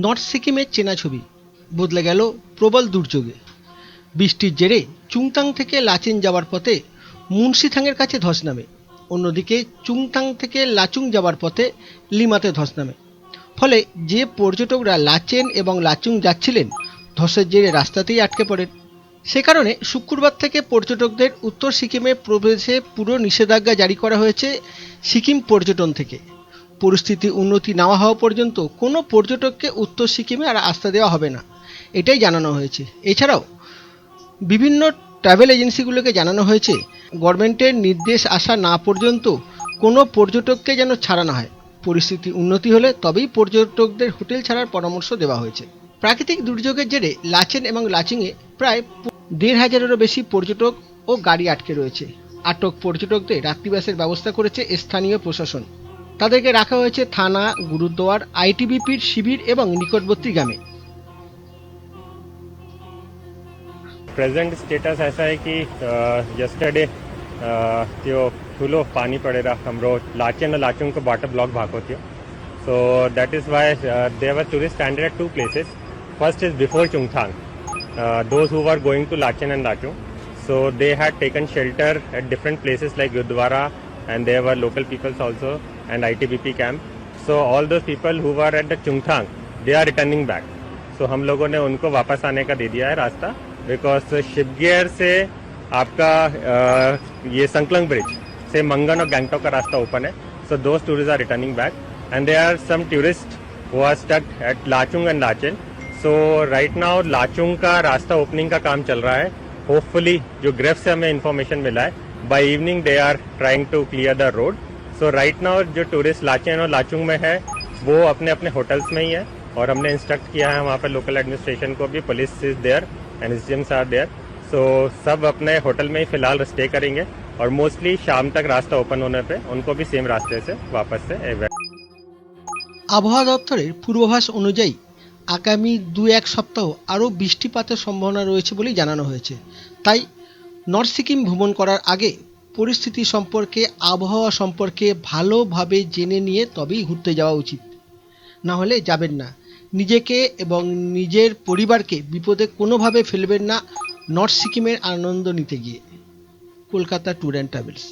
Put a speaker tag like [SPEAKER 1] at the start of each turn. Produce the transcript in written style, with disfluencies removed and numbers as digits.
[SPEAKER 1] North সিকিমের চেনা ছবি বদলে গেল প্রবল দুর্যোগে। বৃষ্টির জেরে চুংতাং থেকে লাচেন যাওয়ার পথে মুন্সিথাংয়ের কাছে ধস নামে। অন্যদিকে চুংতাং থেকে লাচুং যাওয়ার পথে লিমাতে ধস নামে। ফলে যে পর্যটকরা লাচেন এবং লাচুং যাচ্ছিলেন ধসের জেরে রাস্তাতেই আটকে পড়েন। সে কারণে শুক্রবার থেকে পর্যটকদের উত্তর সিকিমে প্রবেশে পুরো নিষেধাজ্ঞা জারি করা হয়েছে সিকিম পর্যটন থেকে। পরিস্থিতি উন্নতি না হওয়া পর্যন্ত কোনো পর্যটককে উত্তর সিকিমে আর আসতে দেওয়া হবে না, এটাই জানানো হয়েছে। এছাড়াও বিভিন্ন ট্রাভেল এজেন্সিগুলোকে জানানো হয়েছে গভর্নমেন্টের নির্দেশ আসা না পর্যন্ত কোনো পর্যটককে যেন ছাড়া না হয়। পরিস্থিতি উন্নতি হলে তবেই পর্যটকদের হোটেল ছাড়ার পরামর্শ দেওয়া হয়েছে। প্রাকৃতিক দুর্যোগের জেরে লাচেন এবং লাচুংয়ে প্রায় ১,৫০০-এরও বেশি পর্যটক ও গাড়ি আটকে রয়েছে। আটক পর্যটকদের রাত্রিবাসের ব্যবস্থা করেছে স্থানীয় প্রশাসন। তাদেরকে রাখা হয়েছে থানা, গুরুদ্বার, আইটিবিপির শিবির এবং নিকটবর্তী গ্রামে।
[SPEAKER 2] प्रेजेंट स्टेटस ऐसा है कि यस्टरडे त्यो ठुलो पानी पड़ेर हाम्रो लाचेन और लाचुङ को वाटर ब्लॉक भएको थियो. So that is why there were tourists stranded at two places. First is before Chungthang. Those who were going to Lachen and Lachung, so they had taken shelter at different places like Gurdwara, and there were local peoples also and ITBP camp. So all those people who were at the Chungthang, they are returning back. So हम लोगों ने उनको वापस आने का दे दिया है रास्ता, बिकॉज शिपगियर से आपका ये संकलंग ब्रिज से मंगन और गैंगटॉक का रास्ता ओपन है. So those tourists are returning back, and there are some tourists who are stuck at Lachung and Lachen. So right now Lachung का रास्ता ओपनिंग का काम चल रहा है. Hopefully जो ग्रेफ से हमें इंफॉर्मेशन मिला है, by evening they are trying to clear the road. So right now जो टूरिस्ट लाचेन और लाचुंग में है वो अपने अपने होटल्स में ही है, और हमने इंस्ट्रक्ट किया है वहाँ पे लोकल एडमिनिस्ट्रेशन को भी, police is there and SDMs are there. So सब अपने होटल में ही फिलहाल स्टे करेंगे, और मोस्टली शाम तक रास्ता ओपन होने पे उनको भी सेम रास्ते से वापस से
[SPEAKER 1] আবহাওয়া দপ্তরের পূর্বাভাস অনুযায়ী আগামী ২-১ সপ্তাহ আরও বৃষ্টিপাতের সম্ভাবনা রয়েছে বলেই জানানো হয়েছে। তাই নর্থ সিকিম ভ্রমণ করার আগে পরিস্থিতি সম্পর্কে, আবহাওয়া সম্পর্কে ভালোভাবে জেনে নিয়ে তবেই ঘুরতে যাওয়া উচিত। না হলে যাবেন না। নিজেকে এবং নিজের পরিবারকে বিপদে কোনোভাবে ফেলবেন না নর্থ সিকিমের আনন্দ নিতে গিয়ে। Kolkata tour and travels.